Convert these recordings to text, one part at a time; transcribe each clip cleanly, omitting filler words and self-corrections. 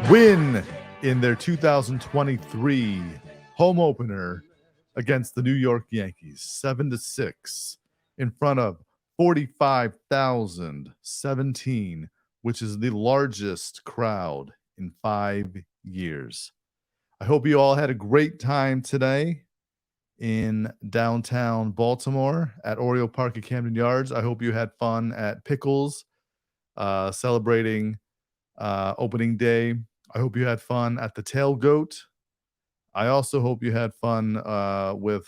win in their 2023 home opener against the New York Yankees, 7-6, in front of 45,017, which is the largest crowd in 5 years. I hope you all had a great time today in downtown Baltimore at Oriole Park at Camden Yards. I hope you had fun at Pickles, celebrating opening day. I hope you had fun at the Tailgoat. I also hope you had fun with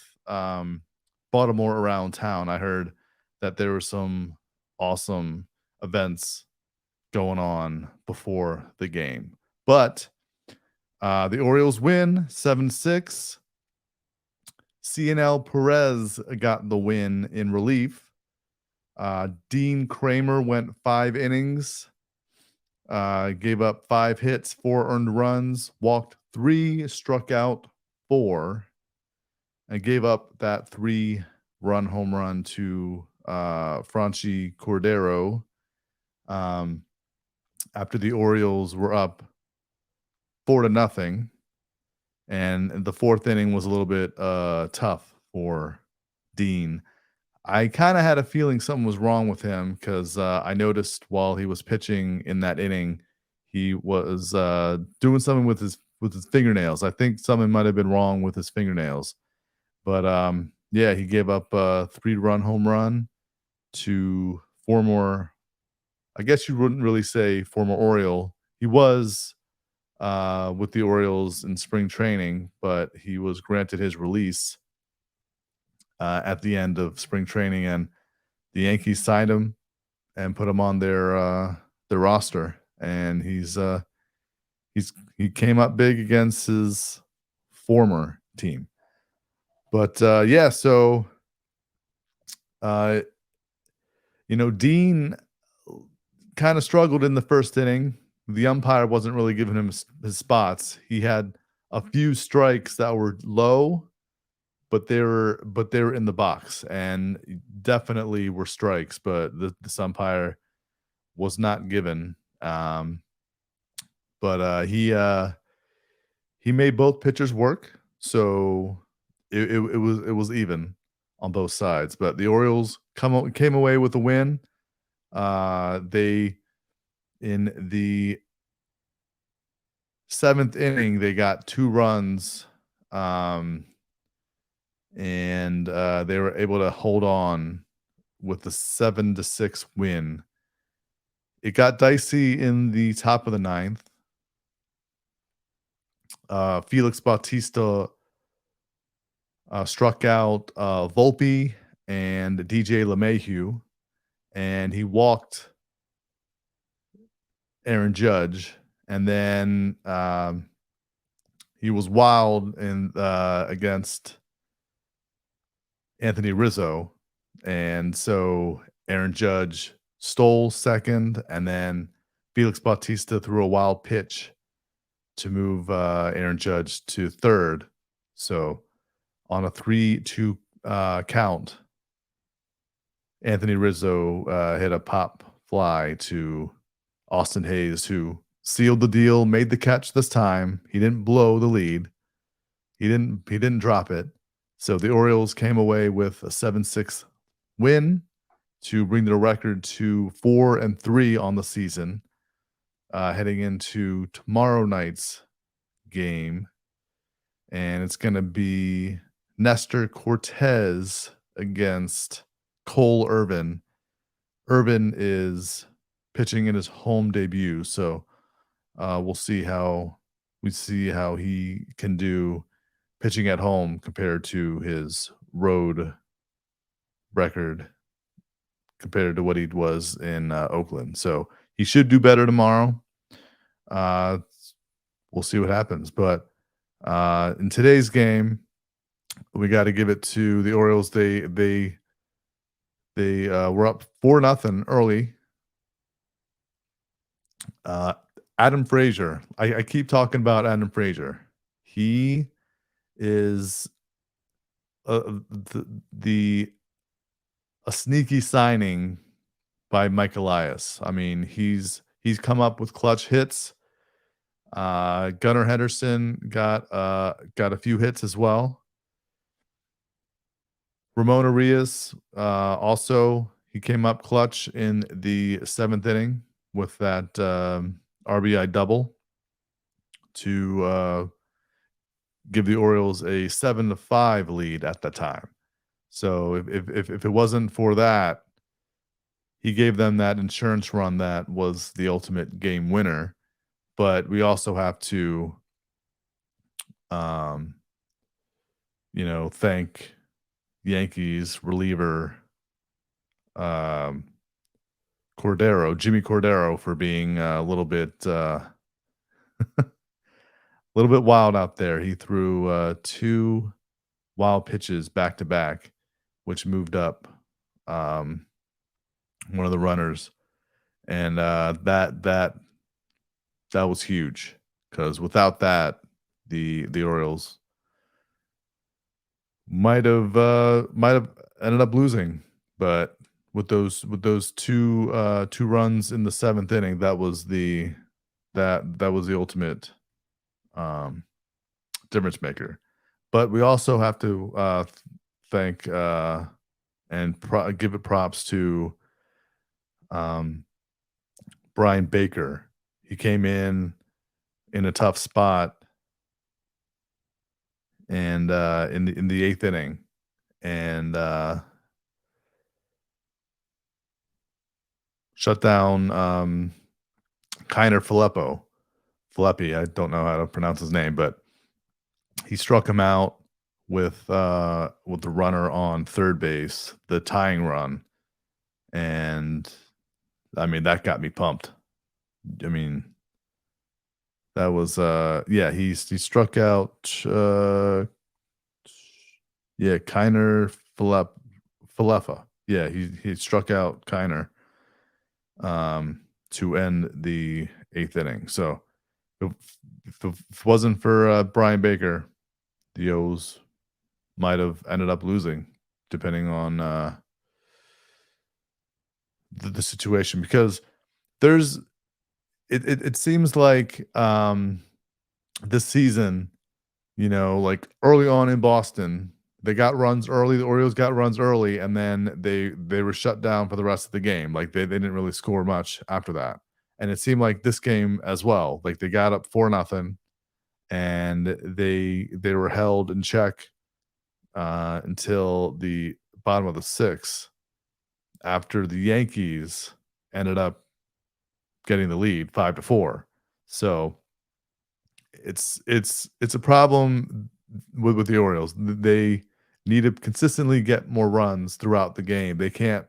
Baltimore around town. I heard that there were some awesome events going on before the game. But the Orioles win 7-6. CNL Perez got the win in relief. Dean Kramer went 5 innings, gave up 5 hits, 4 earned runs, walked 3, struck out 4, and gave up that 3-run home run to Franchi Cordero after the Orioles were up 4-0. And the 4th inning was a little bit tough for Dean. I kind of had a feeling something was wrong with him because I noticed while he was pitching in that inning, he was doing something with his fingernails. I think something might have been wrong with his fingernails. But yeah, he gave up a 3-run home run to former, I guess you wouldn't really say former Oriole. He was with the Orioles in spring training, but he was granted his release at the end of spring training, and the Yankees signed him and put him on their roster. And he came up big against his former team. But yeah, so Dean kind of struggled in the first inning. The umpire wasn't really giving him his spots. He had a few strikes that were low, but they were in the box and definitely were strikes. But this umpire was not given. But he made both pitchers work, so it was even on both sides. But the Orioles came away with a win. They in the 7th inning, they got 2 runs, and they were able to hold on with the 7-6 win. It got dicey in the top of the 9th. Felix Bautista struck out Volpe and DJ LeMahieu, and he walked Aaron Judge, and then he was wild in against Anthony Rizzo, and so Aaron Judge stole second, and then Felix Bautista threw a wild pitch to move Aaron Judge to third. So on a 3-2 count, Anthony Rizzo hit a pop fly to Austin Hayes, who sealed the deal, made the catch this time. He didn't blow the lead. He didn't drop it. So the Orioles came away with a 7-6 win to bring their record to 4-3 on the season, heading into tomorrow night's game. And it's going to be Nestor Cortez against Cole Irvin. Irvin is pitching in his home debut, so we'll see how he can do pitching at home compared to his road record, compared to what he was in Oakland. So he should do better tomorrow. We'll see what happens. But in today's game, we got to give it to the Orioles. They were up 4-0 early. Adam Frazier. I keep talking about Adam Frazier. He is a sneaky signing by Mike Elias. I mean, he's come up with clutch hits. Gunnar Henderson got a few hits as well. Ramon Arias, also he came up clutch in the 7th inning with that, RBI double to, give the Orioles a 7-5 lead at the time. So if it wasn't for that, he gave them that insurance run that was the ultimate game winner. But we also have to, um, thank Yankees reliever, um, Jimmy Cordero, for being a little bit wild out there. He threw 2 wild pitches back to back, which moved up, um, one of the runners, and that was huge because without that, the Orioles might have ended up losing. But with those 2 runs in the 7th inning, that was the ultimate, um, difference maker. But we also have to, thank, and give it props to, um, Brian Baker. He came in a tough spot and, in the 8th inning and, shut down, Kiner Filippi, I don't know how to pronounce his name, but he struck him out with the runner on third base, the tying run, and, I mean, that got me pumped. I mean, that was, yeah, he struck out, yeah, Kiner Falefa. Yeah, he struck out Kiner, to end the 8th inning. So if if it wasn't for, Brian Baker, the O's might have ended up losing depending on, the situation because there's it seems like, this season, like early on in Boston, they got runs early. The Orioles got runs early, and then they were shut down for the rest of the game. Like they didn't really score much after that. And it seemed like this game as well. Like they got up 4-0, and they were held in check until the bottom of the 6th after the Yankees ended up getting the lead 5-4. So it's a problem with the Orioles. They need to consistently get more runs throughout the game. They can't,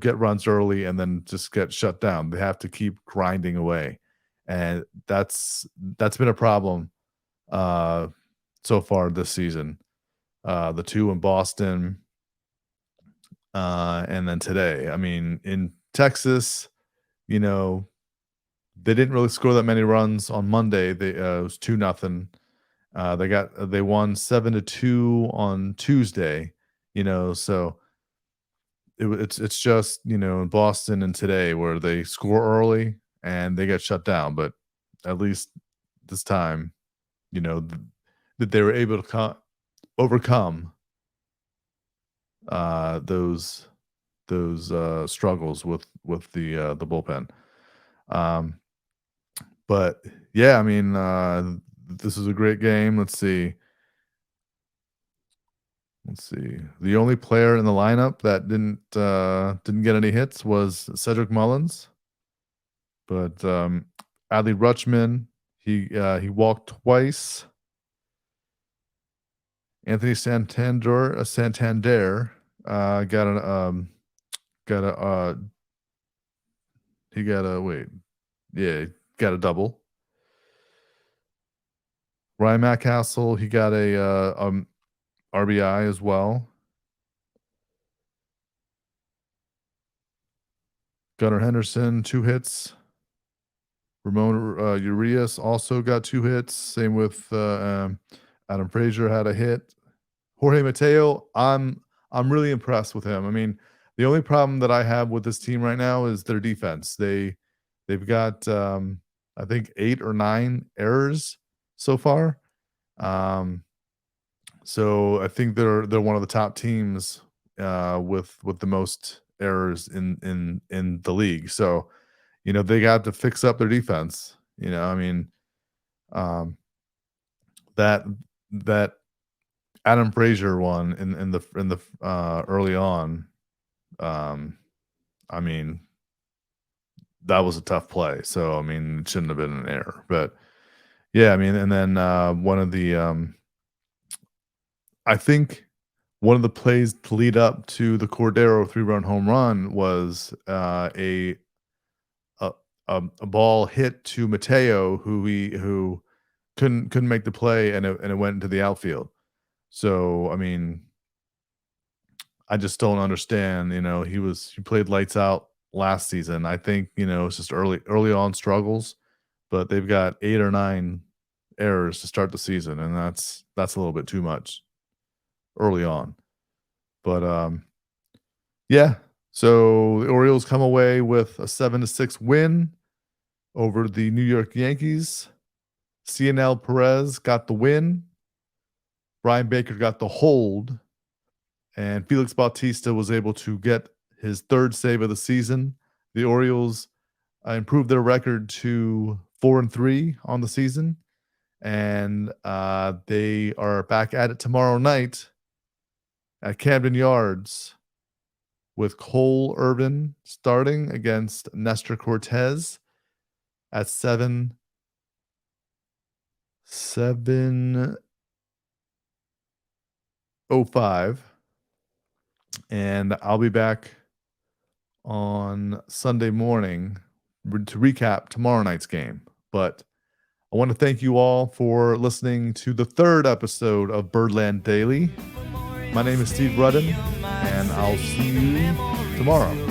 get runs early and then just get shut down. They have to keep grinding away, and that's been a problem uh, so far this season. The 2 in Boston, and then today. I mean, in Texas, you know, they didn't really score that many runs on Monday. It was 2-0. They won 7-2 on Tuesday, so it's just, in Boston and today where they score early and they get shut down, but at least this time, that they were able to overcome those struggles with the bullpen. Um, but yeah, I mean, this is a great game. Let's see. The only player in the lineup that didn't get any hits was Cedric Mullins, but Adley Rutschman, he walked twice. Anthony Santander got an got a he got a wait, yeah, got a double. Ryan Mccassel, he got a RBI as well. Gunnar Henderson, 2 hits. Ramon Urias also got 2 hits. Same with Adam Frazier had a hit. Jorge Mateo, I'm really impressed with him. I mean, the only problem that I have with this team right now is their defense. They've got I think 8 or 9 errors so far. Um, so I think they're one of the top teams with the most errors in the league. So, they got to fix up their defense. I mean, um, that that Adam Frazier one in the early on. Um, I mean, that was a tough play. So I mean, it shouldn't have been an error. But yeah, I mean, and then one of the I think one of the plays to lead up to the Cordero 3-run home run was a a ball hit to Mateo, who couldn't make the play, and it went into the outfield. So I mean, I just don't understand. He played lights out last season. I think it's just early on struggles, but they've got 8 or 9 errors to start the season, and that's a little bit too much early on. But yeah. So the Orioles come away with a 7-6 win over the New York Yankees. CNL Perez got the win. Brian Baker got the hold, and Felix Bautista was able to get his third save of the season. The Orioles improved their record to 4-3 on the season, and they are back at it tomorrow night at Camden Yards with Cole Irvin starting against Nestor Cortez at 7:05, and I'll be back on Sunday morning to recap tomorrow night's game. But I want to thank you all for listening to the third episode of Birdland Daily. My name is Steve Rudden, and I'll see you tomorrow.